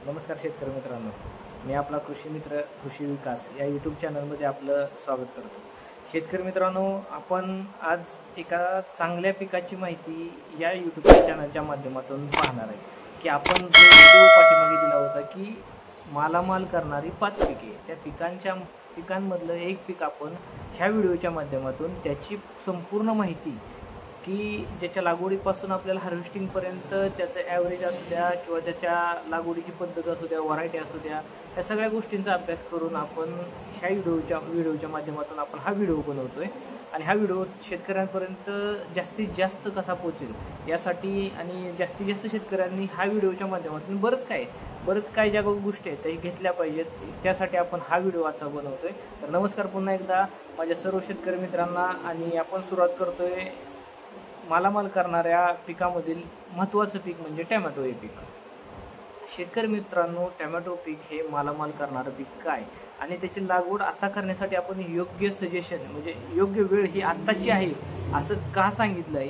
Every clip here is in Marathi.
नमस्कार शेतकरी मित्रांनो, मी आपला कृषी मित्र कृषी विकास या यूट्यूब चॅनलमध्ये आपलं स्वागत करतो। शेतकरी मित्रांनो, आपण आज एका चांगल्या पिकाची माहिती या यूट्यूब चॅनलच्या माध्यमातून पाहणार आहे की आपण जो व्हिडिओ पाठीमागे दिला होता की मालामाल करणारी 5 पिके, त्या पिकांमधलं एक पीक आपण ह्या व्हिडिओच्या माध्यमातून त्याची संपूर्ण माहिती की ज्याच्या लागवडीपासून आपल्याला हार्वेस्टिंगपर्यंत त्याचं ॲव्हरेज असू द्या किंवा त्याच्या लागवडीची पद्धत असू द्या, व्हरायटी असू द्या, या सगळ्या गोष्टींचा अभ्यास करून आपण ह्या व्हिडिओच्या माध्यमातून आपण हा व्हिडिओ बनवतो आहे। आणि हा व्हिडिओ शेतकऱ्यांपर्यंत जास्तीत जास्त कसा पोहोचेल यासाठी आणि जास्तीत जास्त शेतकऱ्यांनी हा व्हिडिओच्या माध्यमातून बरंच काय ज्या गोष्टी आहेत त्या घेतल्या पाहिजेत, त्यासाठी आपण हा व्हिडिओ आजचा बनवतो आहे। तर नमस्कार पुन्हा एकदा माझ्या सर्व शेतकरी मित्रांना, आणि आपण सुरुवात करतो आहे मालामाल करणाऱ्या पिकामधील महत्त्वाचं पीक म्हणजे टॅमॅटो हे पीक। शेतकरी मित्रांनो, टॅमॅटो पीक हे मालामाल करणारं पीक काय आणि त्याची लागवड आता करण्यासाठी आपण योग्य सजेशन म्हणजे योग्य वेळ ही आत्ताची आहे असं का सांगितलं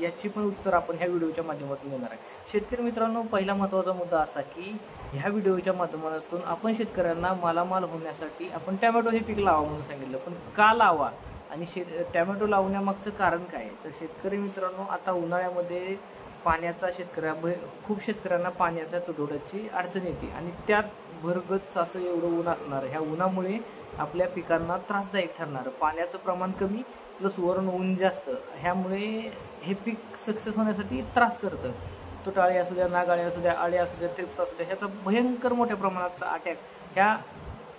याची पण उत्तर आपण ह्या व्हिडिओच्या माध्यमातून देणार आहे। शेतकरी मित्रांनो, पहिला महत्त्वाचा मुद्दा असा की ह्या व्हिडिओच्या माध्यमातून आपण शेतकऱ्यांना मालामाल होण्यासाठी आपण टॅमॅटो हे पीक लावा म्हणून सांगितलं, पण का लावा आणि टॅमॅटो लावण्यामागचं कारण काय? तर शेतकरी मित्रांनो, आता उन्हाळ्यामध्ये खूप शेतकऱ्यांना पाण्याच्या तुटवड्याची अडचण येते आणि त्यात भरगच असं एवढं ऊन असणार, ह्या उन्हामुळे आपल्या पिकांना त्रासदायक ठरणार, पाण्याचं प्रमाण कमी प्लस वरून ऊन जास्त, ह्यामुळे हे पीक सक्सेस होण्यासाठी त्रास करतं। तुटाळे असू द्या, नागाळे असू द्या, आळे असू द्या, ट्रिप्स असू द्या, ह्याचा भयंकर मोठ्या प्रमाणाचा अटॅक ह्या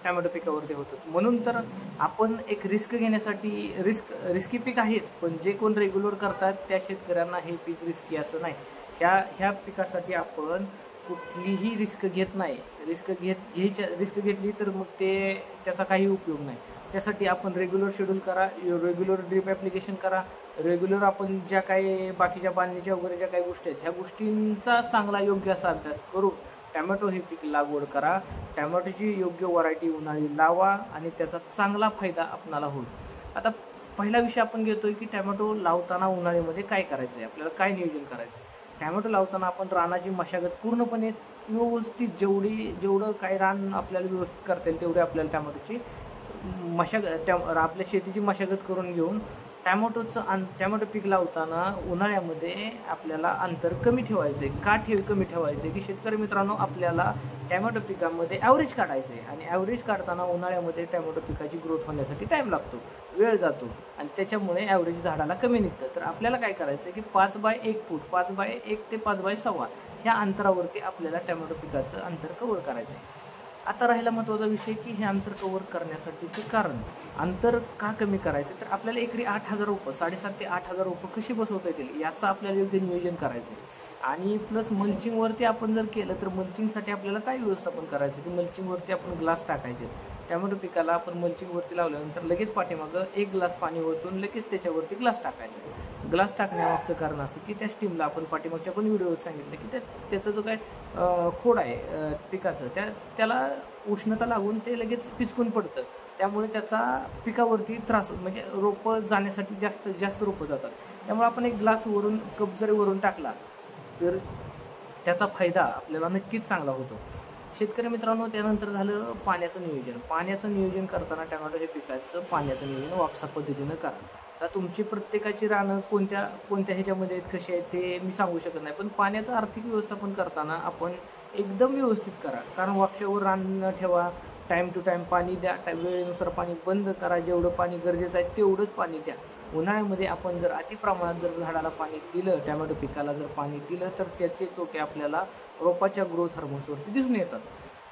टॅमॅटो पिकावरती होतो। म्हणून तर आपण एक रिस्क घेण्यासाठी रिस्की पीक आहेच, पण जे कोण रेग्युलर करतात त्या शेतकऱ्यांना हे पीक रिस्की असं नाही। ह्या पिकासाठी आपण कुठलीही रिस्क घेत नाही। रिस्क घेतली तर मग त्याचा काही उपयोग नाही। त्यासाठी आपण रेग्युलर शेड्यूल करा, रेग्युलर ड्रीप ॲप्लिकेशन करा, रेग्युलर आपण ज्या काही बाकीच्या बांधणीच्या वगैरे ज्या काही गोष्टी आहेत ह्या गोष्टींचा चांगला योग्य असा अभ्यास करू टॅमॅटो हे पीक लागवड करा। टॅमॅटोची योग्य व्हरायटी उन्हाळी लावा आणि त्याचा चांगला फायदा आपणाला होईल। आता पहिला विषय आपण घेतोय की टॅमॅटो लावताना उन्हाळ्यामध्ये काय करायचं आहे, आपल्याला काय नियोजन करायचं। टॅमॅटो लावताना आपण रानाची मशागत पूर्णपणे व्यवस्थित जेवढं काय रान आपल्याला व्यवस्थित करता येईल तेवढे आपल्याला टॅमॅटोची आपल्या शेतीची मशागत करून घेऊन टॅमॅटो पीक लावताना उन्हाळ्यामध्ये आपल्याला अंतर कमी ठेवायचं आहे। कमी ठेवायचं आहे की शेतकरी मित्रांनो, आपल्याला टॅमॅटो पिकामध्ये ॲव्हरेज काढायचं आहे आणि ॲव्हरेज काढताना उन्हाळ्यामध्ये टॅमॅटो पिकाची ग्रोथ होण्यासाठी टाईम लागतो, वेळ जातो आणि त्याच्यामुळे ॲव्हरेज झाडाला कमी निघतं। तर आपल्याला काय करायचं आहे की 5 बाय 1 फूट, 5 बाय 1 ते 5 बाय 1.25 ह्या अंतरावरती आपल्याला टॅमॅटो पिकाचं अंतर कव्हर करायचं आहे। आता राहिला महत्त्वाचा विषय की हे अंतर कव्हर करण्यासाठीचे कारण, अंतर का कमी करायचं, तर आपल्याला एकरी 8,000 रोपं 7,500 ते 8,000 रोपं कशी बसवता येतील याचं आपल्याला योग्य नियोजन करायचं आहे। आणि प्लस मल्चिंगवरती आपण जर केलं तर मल्चिंगसाठी आपल्याला काय व्यवस्थापन करायचं की मल्चिंगवरती आपण ग्लास टाकायचे। टॅमॅटो पिकाला आपण मल्चिंगवरती लावल्यानंतर लगेच पाठीमागं 1 ग्लास पाणी ओतून लगेच त्याच्यावरती ग्लास टाकायचा। ग्लास टाकण्यामागचं कारण असं की त्या स्टीमला आपण पाठीमागच्या पण व्हिडिओत सांगितलं की त्याचा जो काय खोड आहे पिकाचं त्याला उष्णता लागून ते लगेच पिचकून पडतं, त्यामुळे त्याचा पिकावरती त्रास म्हणजे रोपं जाण्यासाठी जास्त रोपं जातात। त्यामुळे आपण एक ग्लास कप जरी वरून टाकला तर त्याचा फायदा आपल्याला नक्कीच चांगला होतो। शेतकरी मित्रांनो, त्यानंतर झालं पाण्याचं नियोजन करताना टॅमॅटोच्या पिकाचं पाण्याचं नियोजन वापसा पद्धतीनं करा। आता तुमची प्रत्येकाची रानं कोणत्या ह्याच्यामध्ये आहेत, कशी आहेत ते मी सांगू शकत नाही, पण पाण्याचं आर्थिक व्यवस्थापन करताना आपण एकदम व्यवस्थित करा। कारण वापशावर रान न ठेवा, टाईम टू टाईम पाणी द्या, वेळेनुसार पाणी बंद करा, जेवढं पाणी गरजेचं आहे तेवढंच पाणी द्या। उन्हाळ्यामध्ये आपण जर अति प्रमाणात जर झाडाला पाणी दिलं, टॅमॅटो पिकाला जर पाणी दिलं तर त्याचे तोटे आपल्याला रोपाच्या ग्रोथ हार्मोन्सवरती दिसून येतात।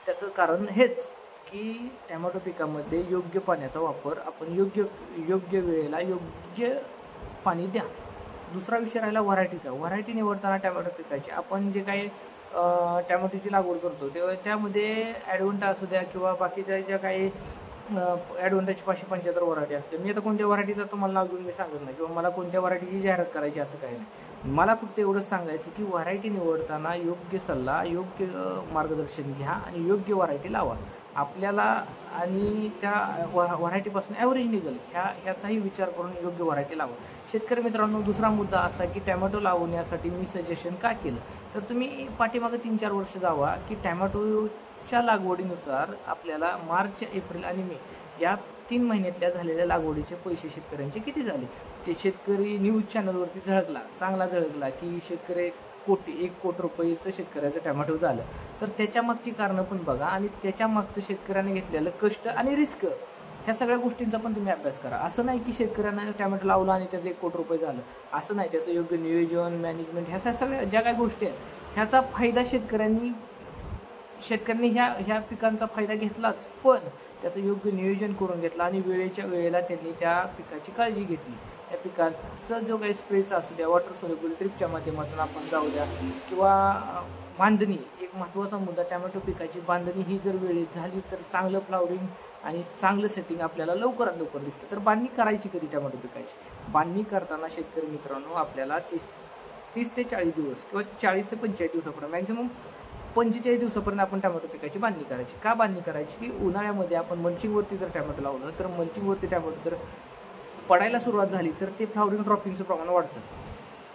त्याचं कारण हेच की टॅमॅटो पिकामध्ये योग्य पाण्याचा वापर आपण योग्य वेळेला योग्य पाणी द्या। दुसरा विषय राहिला व्हरायटी निवडताना टॅमॅटो पिकाची आपण जे काही टॅमॅटोची लागवड करतो तेव्हा त्यामध्ये ॲडव्हान्टा असू द्या किंवा बाकीच्या ज्या काही ॲडव्हान्टाची 575 व्हरायटी असते, मी आता कोणत्या व्हरायटीचा तुम्हाला नाव घेऊन मी सांगत नाही किंवा मला कोणत्या व्हरायटीची जाहिरात करायची असं काही नाही। मला फक्त एवढंच सांगायचं की व्हरायटी निवडताना योग्य सल्ला, योग्य मार्गदर्शन घ्या आणि योग्य व्हरायटी लावा आपल्याला, आणि त्या व्हरायटीपासून ॲव्हरेज निघेल ह्याचाही विचार करून योग्य व्हरायटी लावा। शेतकरी मित्रांनो, दुसरा मुद्दा असा की टॅमॅटो लावण्यासाठी मी सजेशन का केलं, तर तुम्ही पाठीमागं 3-4 वर्ष जावा की टॅमॅटोच्या लागवडीनुसार आपल्याला मार्च, एप्रिल आणि मे या 3 महिन्यातल्या झालेल्या लागवडीचे पैसे शेतकऱ्यांचे किती झाले. ते शेतकरी न्यूज चॅनलवरती चांगला झळकला की शेतकरी 1 कोटी रुपयेचं शेतकऱ्याचं टॅमॅटो झालं. तर त्याच्या मागची कारणं पण बघा आणि त्याच्या मागचं शेतकऱ्याने घेतलेलं कष्ट आणि रिस्क ह्या सगळ्या गोष्टींचा पण तुम्ही अभ्यास करा. असं नाही की शेतकऱ्यांना टॅमॅटो लावला आणि त्याचं 1 कोटी रुपये झालं, असं नाही. त्याचं योग्य नियोजन, मॅनेजमेंट ह्या सगळ्या ज्या काही गोष्टी आहेत ह्याचा फायदा शेतकऱ्यांनी ह्या पिकांचा फायदा घेतलाच, पण त्याचं योग्य नियोजन करून घेतलं आणि वेळेच्या वेळेला त्यांनी त्या पिकाची काळजी घेतली. त्या पिकाचा जो काही स्प्रेचा असू द्या, वॉटर सोल्युबल ड्रिपच्या माध्यमातून आपण जाऊ द्या, किंवा बांधणी, एक महत्त्वाचा मुद्दा टॅमॅटो पिकाची बांधणी ही जर वेळेत झाली तर चांगलं फ्लावरिंग आणि चांगलं सेटिंग आपल्याला लवकरात लवकर दिसतं. तर बांधणी करायची कधी टॅमॅटो पिकाची? बांधणी करताना शेतकरी मित्रांनो आपल्याला 30 ते 40 दिवस किंवा 40 ते 45 दिवसापर्यंत, मॅक्झिमम 45 दिवसापर्यंत आपण टॅमॅटो पिकाची बांधणी करायची. का बांधणी करायची? की उन्हाळ्यामध्ये आपण मल्चिंगवरती जर टॅमॅटो लावलं तर मल्चिंगवरती टॅमॅटो जर पडायला सुरुवात झाली तर ते फ्लावरिंग ड्रॉपिंगचं प्रमाण वाढतं.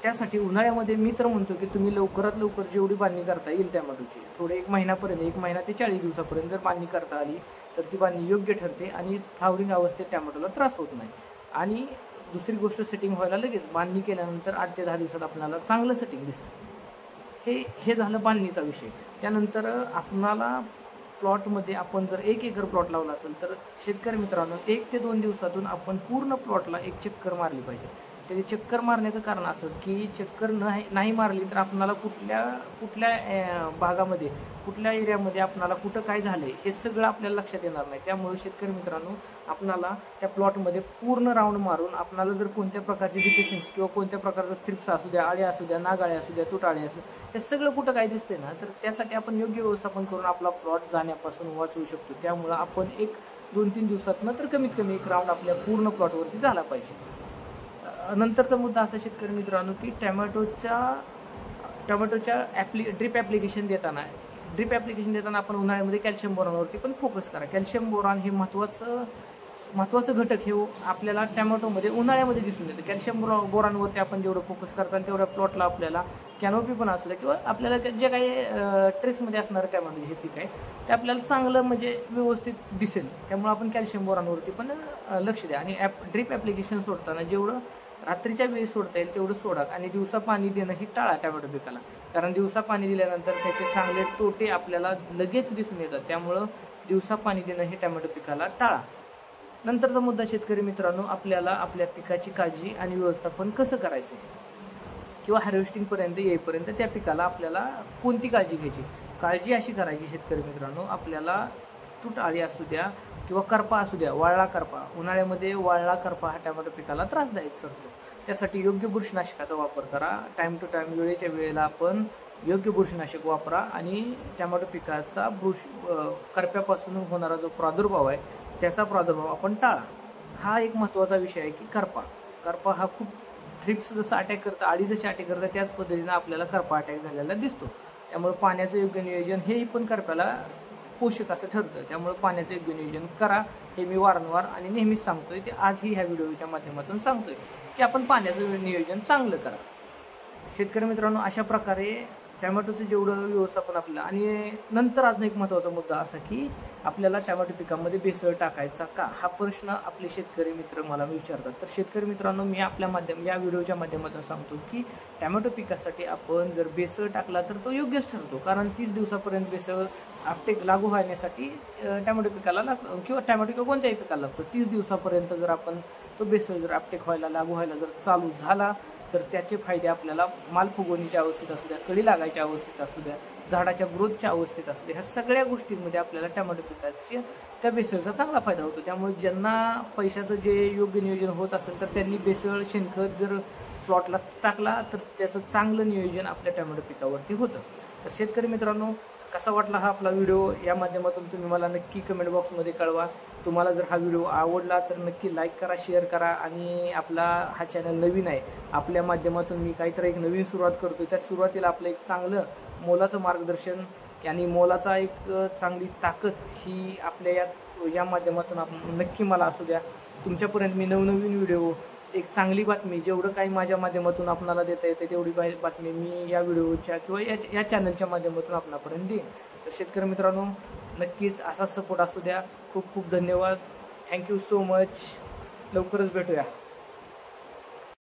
त्यासाठी उन्हाळ्यामध्ये मी तर म्हणतो की तुम्ही लवकरात लवकर जेवढी बांधणी करता येईल टॅमॅटोची, थोडे 1 महिना ते 40 दिवसापर्यंत जर बांधणी करता आली तर ती बांधणी योग्य ठरते आणि फ्लावरिंग अवस्थेत टॅमॅटोला त्रास होत नाही. आणि दुसरी गोष्ट, सेटिंग व्हायला लगेच बांधणी केल्यानंतर 8 ते 10 दिवसात आपल्याला चांगलं सेटिंग दिसतं. हे झालं बांधणीचा विषय. त्यानंतर आपणाला प्लॉटमध्ये आपण जर 1 एकर प्लॉट लावला असेल तर शेतकरी मित्रांनो 1 ते 2 दिवसातून आपण पूर्ण प्लॉटला एक चक्कर मारली पाहिजे. त्याची चक्कर मारण्याचं कारण असं की चक्कर नाही मारली तर आपणाला कुठल्या भागामध्ये, कुठल्या एरियामध्ये आपणाला कुठं काय झालं आहे हे सगळं आपल्याला लक्षात येणार नाही. त्यामुळे शेतकरी मित्रांनो आपणाला त्या प्लॉटमध्ये पूर्ण राऊंड मारून आपणाला जर कोणत्या प्रकारचे डिफिशियन्सी किंवा कोणत्या प्रकारचा थ्रिप्स असू द्या, आळ्या असू द्या, नागाळ्या असू द्या, तुटाळे असू द्या, हे सगळं कुठं काय दिसते ना, तर त्यासाठी आपण योग्य व्यवस्थापन करून आपला प्लॉट जाण्यापासून वाचवू शकतो. त्यामुळं आपण 1-2-3 दिवसातनं तर कमीत कमी एक राऊंड आपल्या पूर्ण प्लॉटवरती झाला पाहिजे. नंतरचा मुद्दा असा शेतकरी मित्रांनो की टॅमॅटोच्या ड्रिप ॲप्लिकेशन देताना आपण उन्हाळ्यामध्ये कॅल्शियम बोरॉनवरती पण फोकस करा. कॅल्शियम बोरॉन हे महत्त्वाचं घटक हे आपल्याला टॅमॅटोमध्ये उन्हाळ्यामध्ये दिसून येतं. कॅल्शियम बोरॉनवरती आपण जेवढं फोकस करताल तेवढ्या प्लॉटला आपल्याला कॅनोपी पण असू द्या किंवा आपल्याला जे काही ट्रेसमध्ये असणारं टॅमॅटो हे पीक आहे ते आपल्याला चांगलं म्हणजे व्यवस्थित दिसेल. त्यामुळे आपण कॅल्शियम बोरॉनवरती पण लक्ष द्या. आणि ड्रिप ॲप्लिकेशन सोडताना जेवढं रात्रीच्या वेळी सोडता येईल तेवढं सोडा आणि दिवसा पाणी देणं ही टाळा टॅमॅटो पिकाला, कारण दिवसा पाणी दिल्यानंतर त्याचे चांगले तोटे आपल्याला लगेच दिसून येतात. त्यामुळं दिवसा पाणी देणं हे टॅमॅटो पिकाला टाळा. नंतरचा मुद्दा शेतकरी मित्रांनो आपल्याला आपल्या पिकाची काळजी आणि व्यवस्थापन कसं करायचं किंवा हार्वेस्टिंगपर्यंत येईपर्यंत त्या पिकाला आपल्याला कोणती काळजी घ्यायची. काळजी अशी करायची शेतकरी मित्रांनो, आपल्याला तुटआळी असू द्या किंवा करपा असू द्या, वाळला करपा, उन्हाळ्यामध्ये वाळला करपा हा टॅमॅटो पिकाला त्रासदायक ठरतो. त्यासाठी योग्य बुरशीनाशकाचा वापर करा. टाईम टू टाईम वेळेच्या वेळेला आपण योग्य बुरशीनाशक वापरा आणि टॅमॅटो पिकाचा करप्यापासून होणारा जो प्रादुर्भाव आहे त्याचा प्रादुर्भाव आपण टाळा. हा एक महत्त्वाचा विषय आहे की करपा हा खूप थ्रिप्स जसं अटॅक करतं, आळी जशी अटॅक करतं त्याच पद्धतीनं आपल्याला करपा अटॅक झालेला दिसतो. त्यामुळे पाण्याचं योग्य नियोजन हेही पण करप्याला पोषक असं ठरतं. त्यामुळे पाण्याचं योग्य नियोजन करा. हे मी वारंवार आणि नेहमीच सांगतोय, ते आजही ह्या व्हिडिओच्या माध्यमातून सांगतोय की आपण पाण्याचं नियोजन चांगलं करा. शेतकरी मित्रांनो अशा प्रकारे टॅमॅटोचं जेवढं व्यवस्थापन आपल्याला. आणि नंतर अजून एक महत्त्वाचा मुद्दा असा की आपल्याला टॅमॅटो पिकामध्ये भेसळ टाकायचा का, हा प्रश्न आपले शेतकरी मित्र मला विचारतात. तर शेतकरी मित्रांनो मी या व्हिडिओच्या माध्यमातून सांगतो की टॅमॅटो पिकासाठी आपण जर भेसळ टाकला तर तो योग्यच ठरतो, कारण 30 दिवसापर्यंत भेसळ आपटेक लागू होण्यासाठी टॅमॅटो पिकाला लागतो किंवा टॅमॅटो किंवा कोणत्याही पिकाला लागतो. 30 दिवसापर्यंत जर आपण तो भेसळ जर आपटेक लागू व्हायला जर चालू झाला तर त्याचे फायदे आपल्याला माल फुगवणीच्या अवस्थेत असू द्या, कळी लागायच्या अवस्थेत असू द्या, झाडाच्या ग्रोथच्या अवस्थेत असू द्या, ह्या सगळ्या गोष्टींमध्ये आपल्याला टॅमॅटो पिकाची त्या बेसळचा चांगला फायदा होतो. त्यामुळे ज्यांना पैशाचं जे योग्य नियोजन होत असेल तर त्यांनी बेसळ शेणखत जर प्लॉटला टाकला तर त्याचं चांगलं नियोजन आपल्या टॅमॅटो पिकावरती होतं. तर शेतकरी मित्रांनो कसा वाटला हा आपला व्हिडिओ या माध्यमातून तुम्ही मला नक्की कमेंट बॉक्समध्ये कळवा. तुम्हाला जर हा व्हिडिओ आवडला तर नक्की लाईक करा, शेअर करा. आणि आपला हा चॅनल नवीन आहे, आपल्या माध्यमातून मी काहीतरी एक नवीन सुरुवात करतो. त्या सुरुवातीला आपलं एक चांगलं मोलाचं मार्गदर्शन आणि मोलाचा एक चांगली ताकद ही आपल्या या माध्यमातून आपण नक्की मला असू द्या. तुमच्यापर्यंत मी नवनवीन व्हिडिओ एक चांगली बातमी, जेवढं काही माझ्या माध्यमातून आपणाला देता येते तेवढी बातमी मी या व्हिडिओच्या किंवा या चॅनलच्या माध्यमातून आपणापर्यंत देईन. तर शेतकरी मित्रांनो, नक्कीच असाच सपोर्ट असू द्या. खूप खूप धन्यवाद. Thank you so much. लवकरच भेटूया.